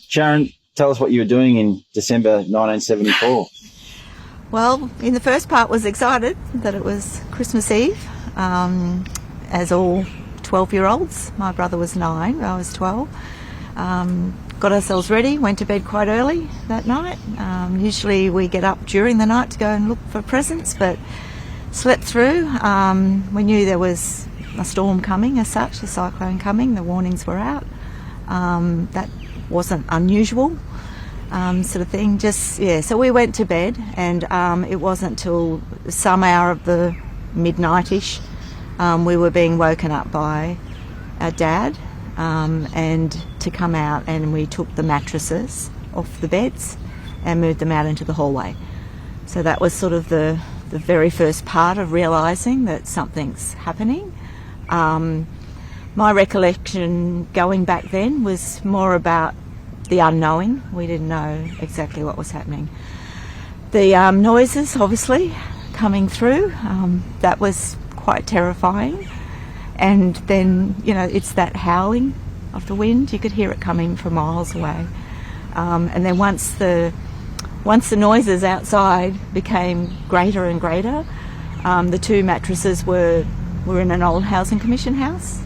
Sharon, tell us what you were doing in December 1974. Well, in the first part was excited that it was Christmas Eve, as all 12-year-olds. My brother was 9, I was 12. Got ourselves ready, went to bed quite early that night. Usually we get up during the night to go and look for presents, but slept through. We knew there was a storm coming as such, a cyclone coming, the warnings were out. That wasn't unusual. Sort of thing, so we went to bed, and it wasn't till some hour of the midnight-ish we were being woken up by our dad, and to come out, and we took the mattresses off the beds and moved them out into the hallway. So that was sort of the very first part of realising that something's happening. My recollection going back then was more about the unknowing. We didn't know exactly what was happening. The noises, obviously, coming through, that was quite terrifying. And then, it's that howling of the wind. You could hear it coming from miles away. And then once the noises outside became greater and greater, the 2 mattresses were in an old housing commission house,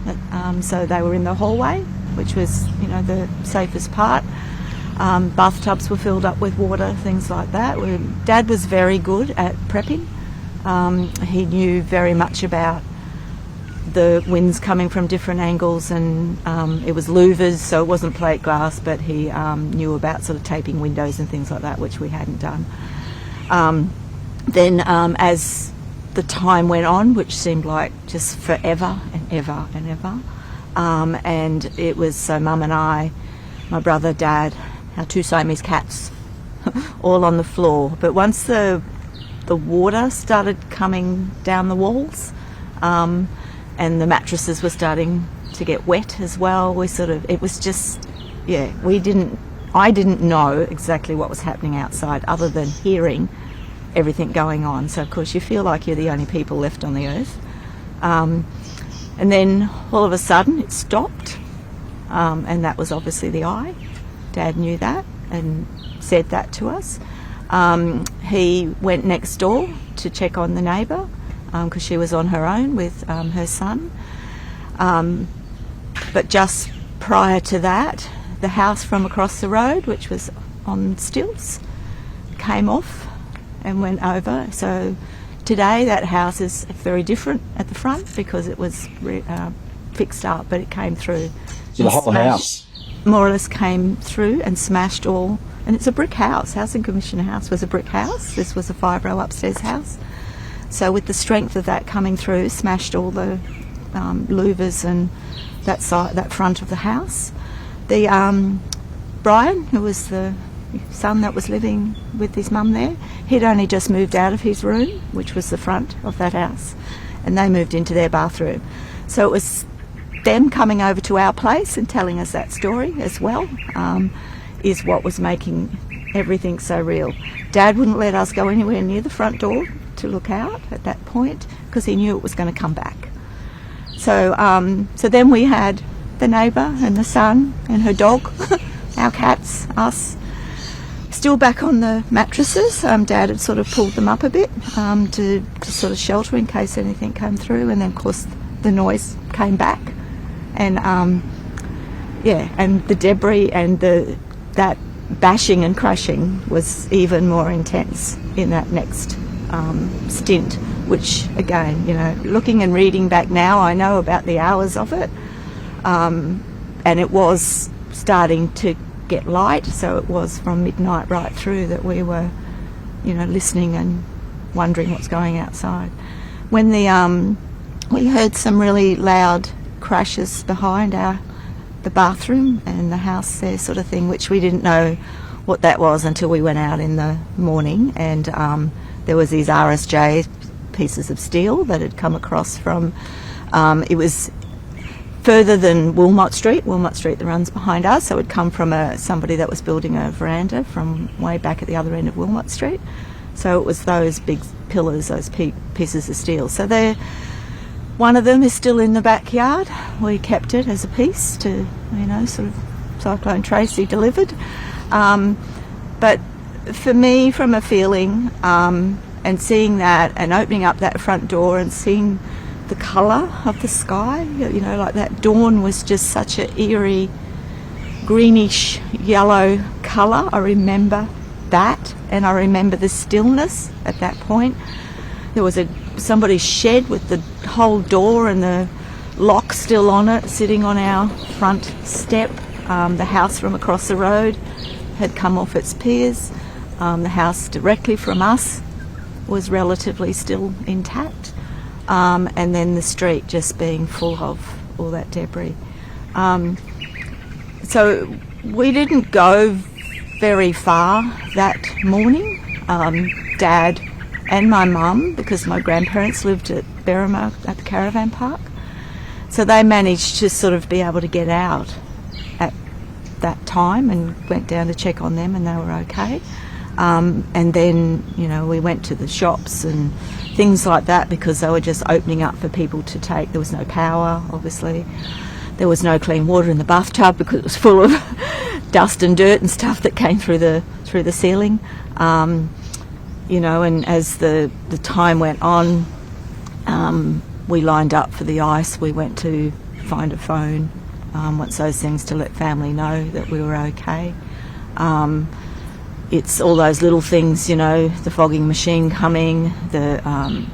so they were in the hallway, which was, the safest part. Bathtubs were filled up with water, things like that. Dad was very good at prepping. He knew very much about the winds coming from different angles, and it was louvers, so it wasn't plate glass, but he knew about sort of taping windows and things like that, which we hadn't done. Then as the time went on, which seemed like just forever and ever and ever, and it was so Mum and I, my brother, Dad, our 2 Siamese cats, all on the floor. But once the water started coming down the walls, and the mattresses were starting to get wet as well, it was just, I didn't know exactly what was happening outside other than hearing everything going on. So of course you feel like you're the only people left on the earth. And then all of a sudden it stopped, and that was obviously the eye. Dad knew that and said that to us. He went next door to check on the neighbour, because she was on her own with her son. But just prior to that, the house from across the road, which was on stilts, came off and went over. So today that house is very different at the front because it was fixed up, but it came through. So the whole house? More or less came through and smashed all. And it's a brick house. Housing Commission House was a brick house. This was a 5-row upstairs house. So with the strength of that coming through, smashed all the louvers and that front of the house. The Brian, who was the son that was living with his mum there, he'd only just moved out of his room, which was the front of that house, and they moved into their bathroom. So it was them coming over to our place and telling us that story as well, is what was making everything so real. Dad wouldn't let us go anywhere near the front door to look out at that point because he knew it was going to come back. So then we had the neighbour and the son and her dog, our cats, us, still back on the mattresses. Dad had sort of pulled them up a bit to sort of shelter in case anything came through, and then of course the noise came back, and and the debris and that bashing and crashing was even more intense in that next stint, which again, looking and reading back now, I know about the hours of it, and it was starting to get light, so it was from midnight right through that we were, listening and wondering what's going outside. When we heard some really loud crashes behind the bathroom and the house there, sort of thing, which we didn't know what that was until we went out in the morning, and there was these RSJ pieces of steel that had come across from, it was further than Wilmot Street that runs behind us, so it would come from somebody that was building a veranda from way back at the other end of Wilmot Street. So it was those big pillars, those pieces of steel. So one of them is still in the backyard. We kept it as a piece to, sort of Cyclone Tracy delivered. But for me, from a feeling, and seeing that and opening up that front door and seeing the colour of the sky, like that dawn was just such an eerie greenish yellow colour. I remember that, and I remember the stillness at that point. There was somebody's shed with the whole door and the lock still on it, sitting on our front step. The house from across the road had come off its piers. The house directly from us was relatively still intact, and then the street just being full of all that debris. So we didn't go very far that morning. Dad and my mum, because my grandparents lived at Berrima at the caravan park, so they managed to sort of be able to get out at that time, and went down to check on them, and they were okay. And then, we went to the shops and things like that, because they were just opening up for people to take. There was no power, obviously. There was no clean water in the bathtub because it was full of dust and dirt and stuff that came through the ceiling. And as the time went on, we lined up for the ice. We went to find a phone, once those things, to let family know that we were okay. It's all those little things, the fogging machine coming, the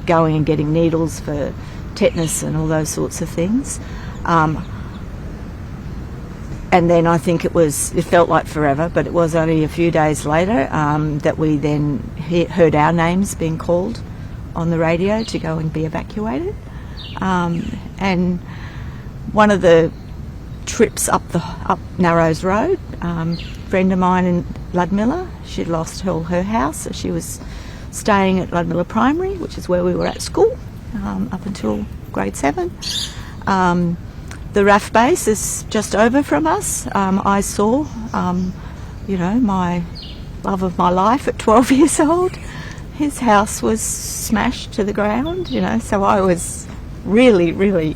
going and getting needles for tetanus and all those sorts of things. And then I think it felt like forever, but it was only a few days later that we then heard our names being called on the radio to go and be evacuated. And one of the trips up Narrows Road, a friend of mine in Ludmilla, she'd lost her house, so she was staying at Ludmilla Primary, which is where we were at school up until grade 7. The RAF base is just over from us. I saw, my love of my life at 12 years old. His house was smashed to the ground, so I was really, really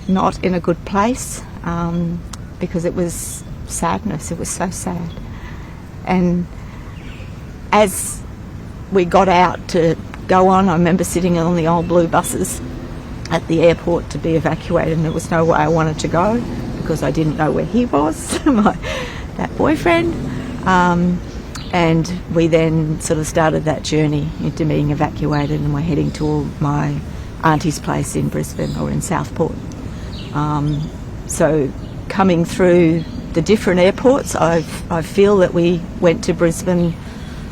not in a good place, because it was sadness. It was so sad. And as we got out to go on, I remember sitting on the old blue buses at the airport to be evacuated, and there was no way I wanted to go because I didn't know where he was, that boyfriend. And we then sort of started that journey into being evacuated, and we're heading to my auntie's place in Brisbane, or in Southport. So coming through the different airports, I feel that we went to Brisbane,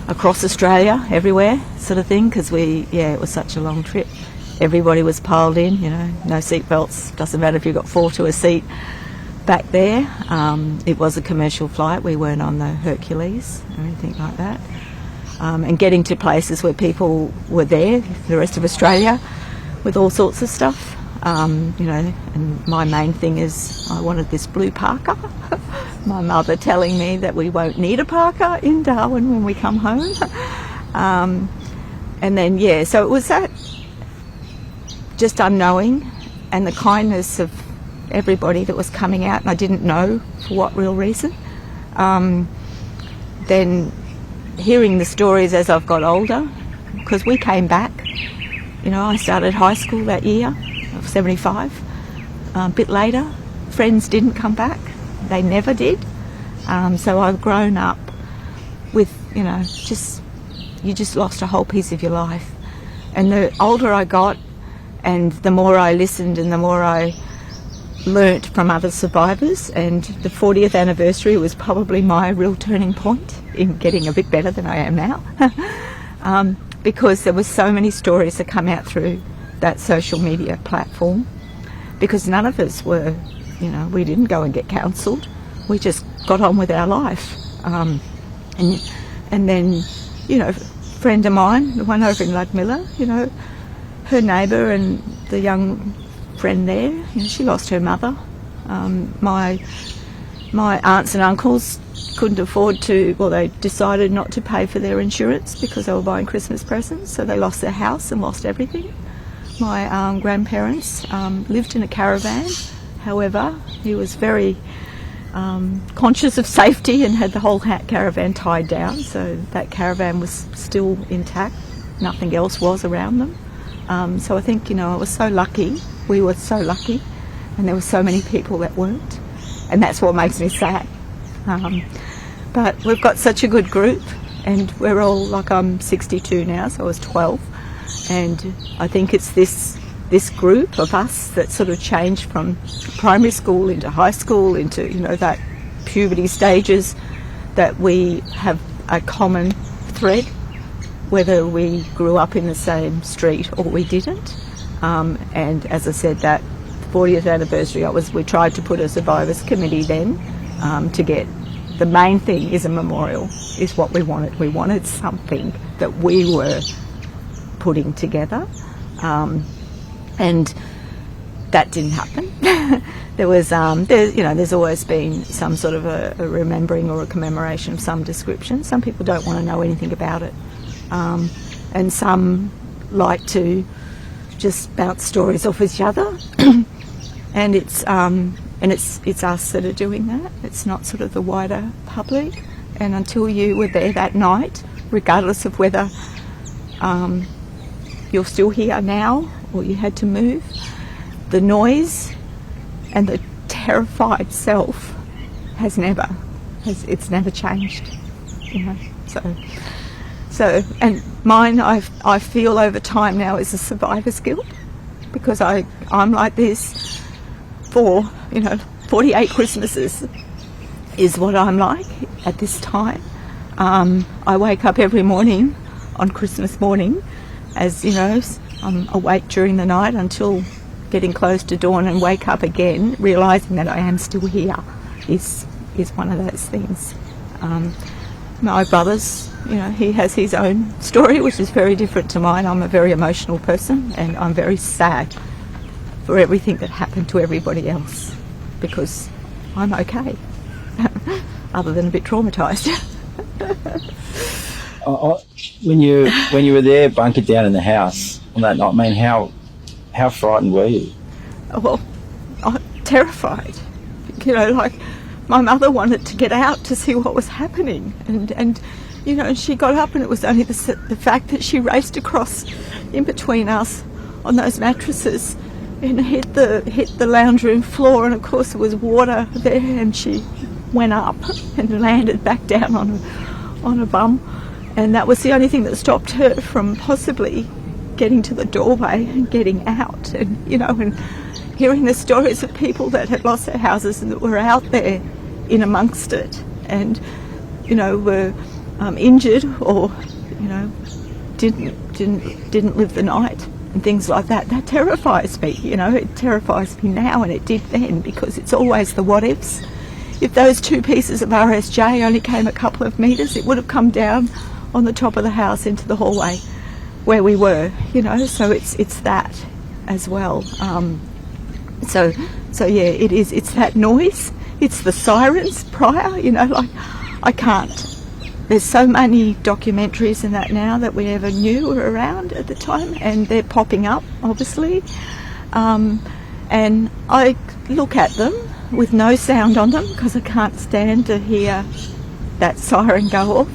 across Australia, everywhere sort of thing, because it was such a long trip. Everybody was piled in, no seat belts. Doesn't matter if you got 4 to a seat back there. It was a commercial flight. We weren't on the Hercules or anything like that. And getting to places where people were there, the rest of Australia, with all sorts of stuff. And my main thing is I wanted this blue parka. My mother telling me that we won't need a parka in Darwin when we come home. And then, so it was that just unknowing, and the kindness of everybody that was coming out, and I didn't know for what real reason. Then hearing the stories as I've got older, because we came back. I started high school that year of 75. A bit later, friends didn't come back. They never did. So I've grown up with, you just lost a whole piece of your life. And the older I got, and the more I listened, and the more I learnt from other survivors, and the 40th anniversary was probably my real turning point in getting a bit better than I am now. Because there were so many stories that come out through that social media platform, because none of us were, we didn't go and get counselled. We just got on with our life. And then, a friend of mine, the one over in Ludmilla, her neighbour and the young friend there, she lost her mother. My aunts and uncles couldn't afford to, they decided not to pay for their insurance because they were buying Christmas presents, so they lost their house and lost everything. My grandparents lived in a caravan. However, he was very conscious of safety and had the whole caravan tied down, so that caravan was still intact. Nothing else was around them. So I think, I was so lucky. We were so lucky, and there were so many people that weren't, and that's what makes me sad. But we've got such a good group, and we're all, like, I'm 62 now, so I was 12, and I think it's this group of us that sort of changed from primary school into high school into, that puberty stages, that we have a common thread, whether we grew up in the same street or we didn't. And as I said, that 40th anniversary, we tried to put a survivors committee then to get, the main thing is a memorial, is what we wanted. We wanted something that we were putting together. And that didn't happen. There was, there's always been some sort of a remembering or a commemoration of some description. Some people don't want to know anything about it, and some like to just bounce stories off each other. And it's us that are doing that. It's not sort of the wider public. And until you were there that night, regardless of whether you're still here now or you had to move, the noise and the terrified self it's never changed, So, and mine, I feel over time now, is a survivor's guilt, because I'm like this for 48 Christmases is what I'm like at this time. I wake up every morning on Christmas morning, as I'm awake during the night until getting close to dawn, and wake up again realising that I am still here is one of those things. My brother's, he has his own story, which is very different to mine. I'm a very emotional person, and I'm very sad for everything that happened to everybody else, because I'm okay, other than a bit traumatised. When you were there, bunkered down in the house on that night, how frightened were you? Well, terrified. Like, my mother wanted to get out to see what was happening, and she got up, and it was only the fact that she raced across in between us on those mattresses and hit the lounge room floor, and of course there was water there, and she went up and landed back down on a bum, and that was the only thing that stopped her from possibly getting to the doorway and getting out, and and hearing the stories of people that had lost their houses and that were out there in amongst it, and were injured or didn't live the night and things like that. That terrifies me. It terrifies me now, and it did then, because it's always the what ifs. If those two pieces of RSJ only came a couple of metres, it would have come down on the top of the house into the hallway where we were, so it's that as well. So yeah, it is. It's that noise. It's the sirens prior. Like, I can't. There's so many documentaries and that now that we never knew were around at the time, and they're popping up, obviously. And I look at them with no sound on them, because I can't stand to hear that siren go off,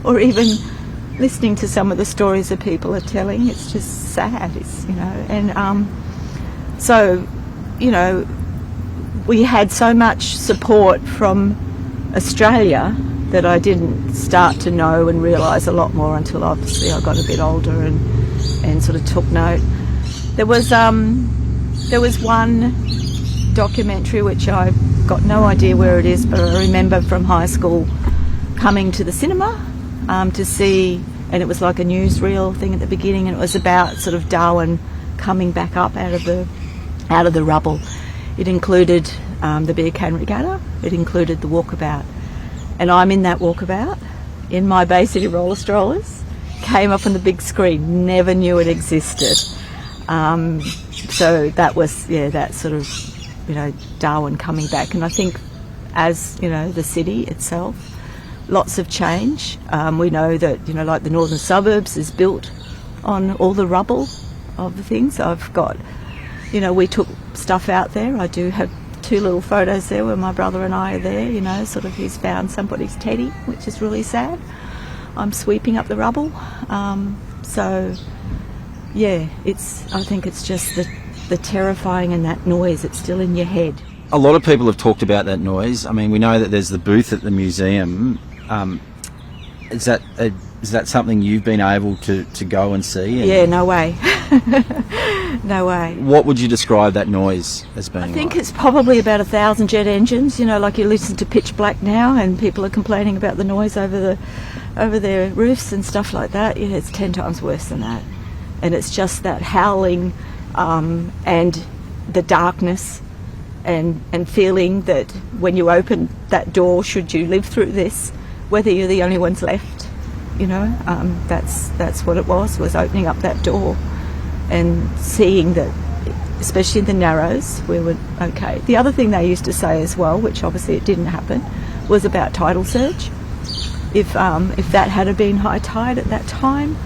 or even listening to some of the stories that people are telling. It's just sad, so we had so much support from Australia that I didn't start to know and realise a lot more until obviously I got a bit older and sort of took note. There was one documentary which I've got no idea where it is, but I remember from high school coming to the cinema to see, and it was like a newsreel thing at the beginning, and it was about sort of Darwin coming back up out of the rubble. It included the beer can regatta. It included the walkabout, and I'm in that walkabout in my Bay City roller strollers. Came up on the big screen. Never knew it existed. So that was that sort of Darwin coming back, and I think as the city itself, lots of change. We know that like the northern suburbs is built on all the rubble of the things. I've got we took stuff out there. I do have two little photos there where my brother and I are there, you know, sort of he's found somebody's teddy, which is really sad. I'm sweeping up the rubble. So, yeah, I think it's just the terrifying and that noise, it's still in your head. A lot of people have talked about that noise. I mean, we know that there's the booth at the museum. Is that something you've been able to go and see? Yeah, no way. No way. What would you describe that noise as being? I think it's probably about 1,000 jet engines. You know, like you listen to Pitch Black now, and people are complaining about the noise over their roofs and stuff like that. Yeah, it's 10 times worse than that. And it's just that howling and the darkness and feeling that when you open that door, should you live through this, whether you're the only ones left, you know, that's what it was opening up that door and seeing that, especially in the Narrows, we were okay. The other thing they used to say as well, which obviously it didn't happen, was about tidal surge. If that had been high tide at that time,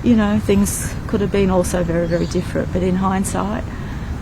you know, things could have been also very, very different. But in hindsight,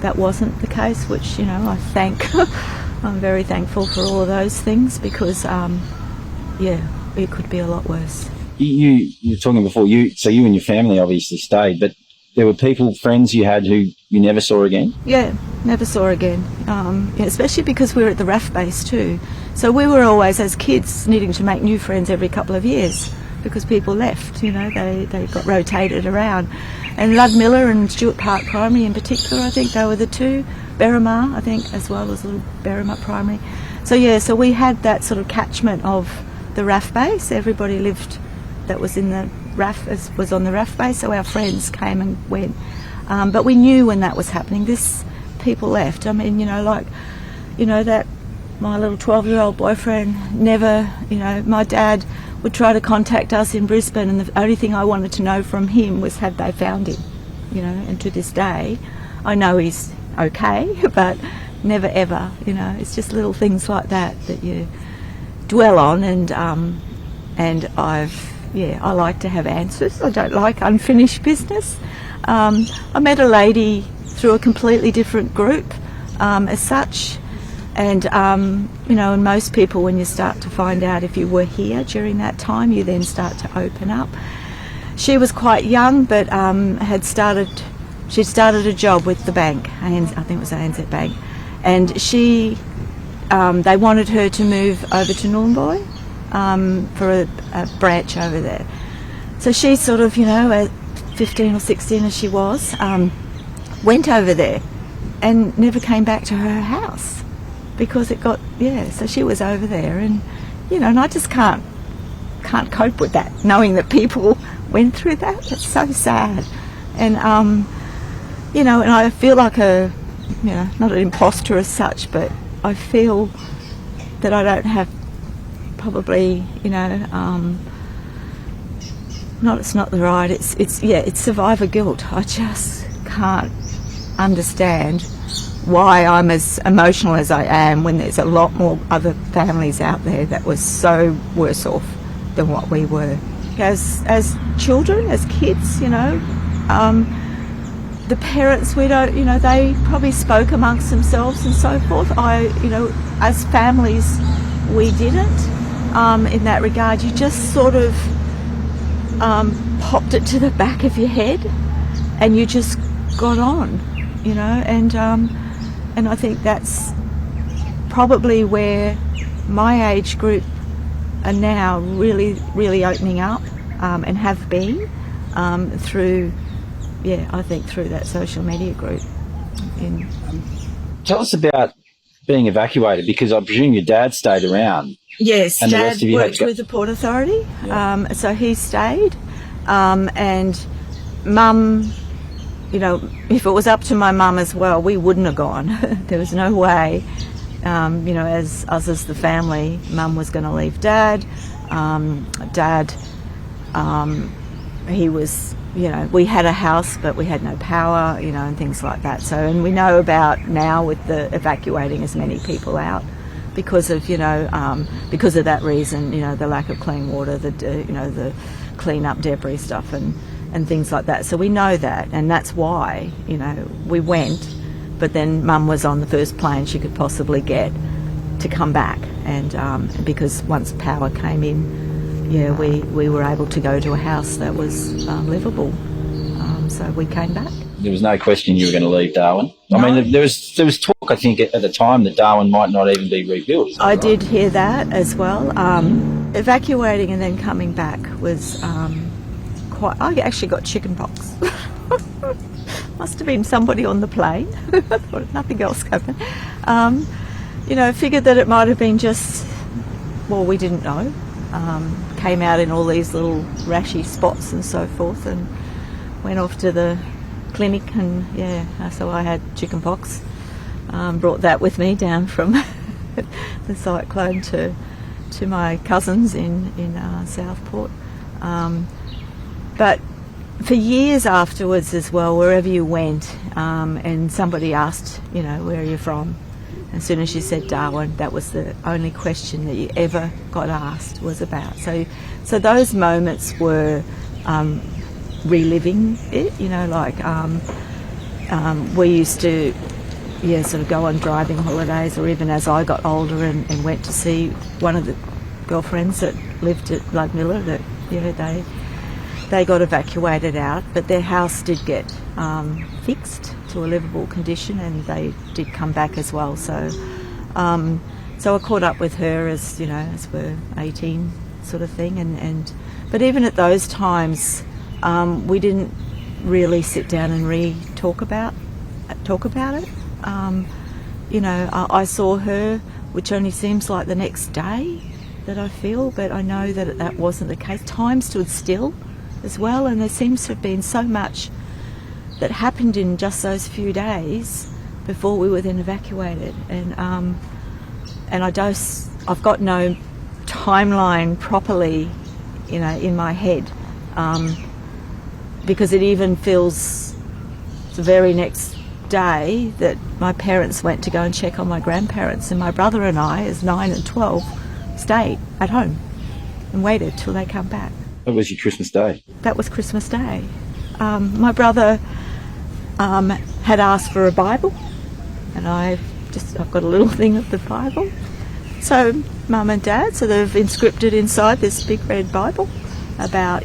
that wasn't the case, which, you know, I'm very thankful for all of those things because, yeah, it could be a lot worse. You were talking before, so you and your family obviously stayed, but there were friends you had who you never saw again? Yeah, never saw again, yeah, especially because we were at the RAF base too. So we were always, as kids, needing to make new friends every couple of years because people left, you know, they got rotated around. And Ludmilla and Stuart Park Primary in particular, I think they were the two. Berrimah, I think, as well as little Berrimah Primary. So yeah, so we had that sort of catchment of the RAF base. Everybody lived that was in the RAF, was on the RAF base, so our friends came and went. But we knew when that was happening. People left. I mean, you know, like, you know, that my little 12-year-old boyfriend never, you know, my dad would try to contact us in Brisbane, and the only thing I wanted to know from him was had they found him, you know, and to this day, I know he's okay, but never ever, you know, it's just little things like that you dwell on, and I like to have answers. I don't like unfinished business. I met a lady through a completely different group as such, and you know, and most people, when you start to find out if you were here during that time, you then start to open up. She was quite young, but she'd started a job with the bank, I think it was ANZ Bank, and they wanted her to move over to Nhulunbuy for a branch over there. So she sort of, you know, at 15 or 16 as she was, went over there and never came back to her house because it got, so she was over there, and, you know, and I just can't cope with that, knowing that people went through that. It's so sad. And, you know, and I feel like you know, not an imposter as such, but I feel that I don't have probably, you know, it's not the right, it's survivor guilt. I just can't understand why I'm as emotional as I am when there's a lot more other families out there that were so worse off than what we were. As children, as kids, you know, the parents, we don't, you know, they probably spoke amongst themselves and so forth. You know, as families, we didn't. In that regard, you just sort of popped it to the back of your head and you just got on, you know, and I think that's probably where my age group are now really, really opening up and have been through, I think through that social media group. Tell us about being evacuated, because I presume your dad stayed around. Yes, and Dad worked with the Port Authority, so he stayed, and Mum, you know, if it was up to my mum as well, we wouldn't have gone. There was no way, you know, as us as the family, Mum was going to leave Dad. Dad, he was, you know, we had a house but we had no power, you know, and things like that. So, and we know about now with the evacuating as many people out because of, you know, because of that reason, you know, the lack of clean water, you know, the clean up debris stuff and things like that. So we know that, and that's why, you know, we went. but then Mum was on the first plane she could possibly get to come back, and because once power came in, we were able to go to a house that was livable, so we came back. There was no question you were going to leave Darwin. No. I mean, there was talk, I think, at the time that Darwin might not even be rebuilt. I did hear that as well. Evacuating and then coming back was quite... I actually got chicken pox. Must have been somebody on the plane. Nothing else happened. Figured that it might have been just... Well, we didn't know. Came out in all these little rashy spots and so forth, and went off to the clinic, and so I had chicken pox. Brought that with me down from the cyclone to my cousins in Southport. But for years afterwards as well, wherever you went, and somebody asked, where are you from? As soon as you said Darwin, that was the only question that you ever got asked was about. So those moments were reliving it, we used to sort of go on driving holidays, or even as I got older and went to see one of the girlfriends that lived at Ludmilla, that they got evacuated out, but their house did get fixed to a livable condition, and they did come back as well. So I caught up with her as we're 18 sort of thing, but even at those times we didn't really sit down and talk about it. I saw her, which only seems like the next day that I feel, but I know that wasn't the case. Time stood still as well, and there seems to have been so much that happened in just those few days before we were then evacuated, and I've got no timeline properly, in my head, because it even feels the very next day that my parents went to go and check on my grandparents, and my brother and I, as 9 and 12, stayed at home and waited till they come back. That was your Christmas Day? That was Christmas Day. My brother had asked for a Bible, and I've got a little thing of the Bible. So Mum and Dad, they've inscripted inside this big red Bible about,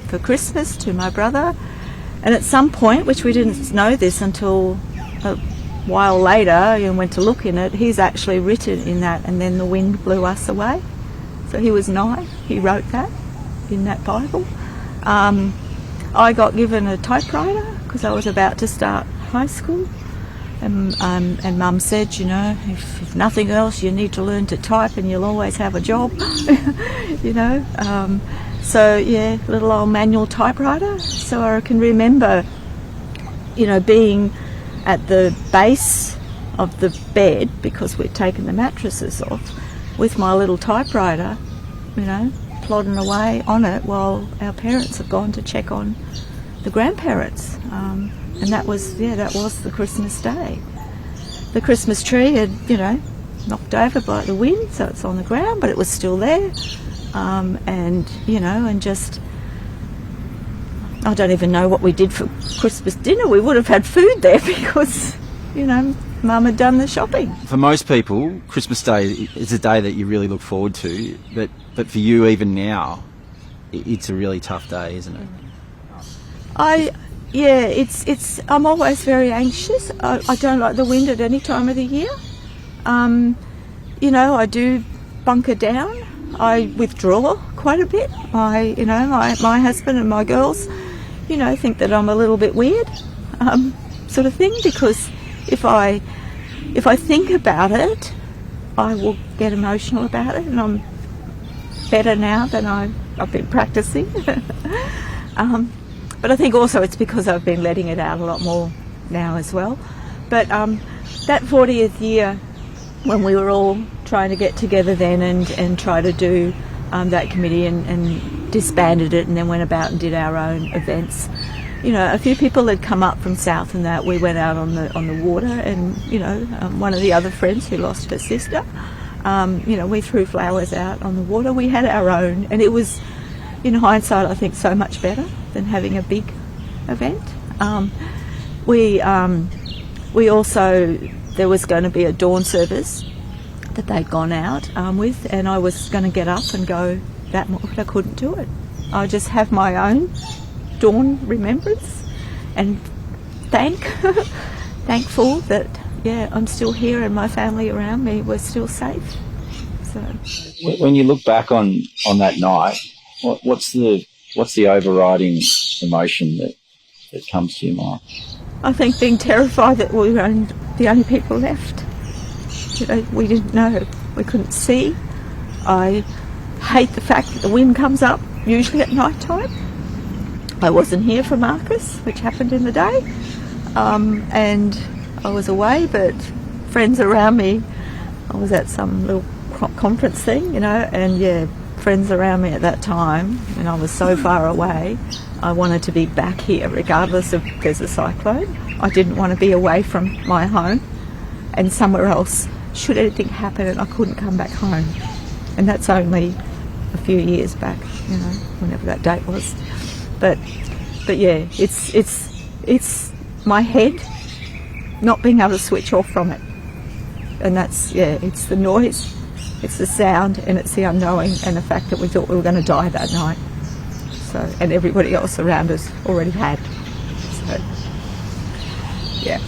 for Christmas to my brother. And at some point, which we didn't know this until a while later, and went to look in it, he's actually written in that, and then the wind blew us away. So he was 9, he wrote that in that Bible. I got given a typewriter because I was about to start high school, and Mum said, if nothing else, you need to learn to type and you'll always have a job. Little old manual typewriter. So I can remember, being at the base of the bed, because we'd taken the mattresses off, with my little typewriter, plodding away on it while our parents had gone to check on the grandparents. And that was the Christmas Day. The Christmas tree had, knocked over by the wind, so it's on the ground, but it was still there. And just, I don't even know what we did for Christmas dinner. We would have had food there because, Mum had done the shopping. For most people, Christmas Day is a day that you really look forward to, but for you, even now, it's a really tough day, isn't it? I'm always very anxious. I don't like the wind at any time of the year. I do bunker down. I withdraw quite a bit. My husband and my girls, think that I'm a little bit weird, sort of thing, because if I think about it, I will get emotional about it, and I'm better now than I've been practicing. But I think also it's because I've been letting it out a lot more now as well. But that 40th year, when we were all trying to get together then and try to do that committee and disbanded it, and then went about and did our own events. A few people had come up from South, and that we went out on the water, and one of the other friends who lost her sister, we threw flowers out on the water. We had our own, and it was, in hindsight, I think so much better than having a big event. we also, there was going to be a dawn service that they'd gone out with, and I was going to get up and go that morning, but I couldn't do it. I just have my own dawn remembrance and thankful that, yeah, I'm still here and my family around me were still safe. So, when you look back on that night, what's the overriding emotion that comes to your mind? I think being terrified that we were the only people left. You know, we didn't know. We couldn't see. I hate the fact that the wind comes up, usually at night time. I wasn't here for Marcus, which happened in the day. And I was away, but friends around me, I was at some little conference thing, you know, and yeah, friends around me at that time, and I was so far away, I wanted to be back here regardless of there's a cyclone. I didn't want to be away from my home and somewhere else should anything happen and I couldn't come back home. And that's only a few years back, you know, whenever that date was. But yeah, it's my head not being able to switch off from it. And that's, yeah, it's the noise, it's the sound, and it's the unknowing, and the fact that we thought we were going to die that night. So, and everybody else around us already had. So, yeah.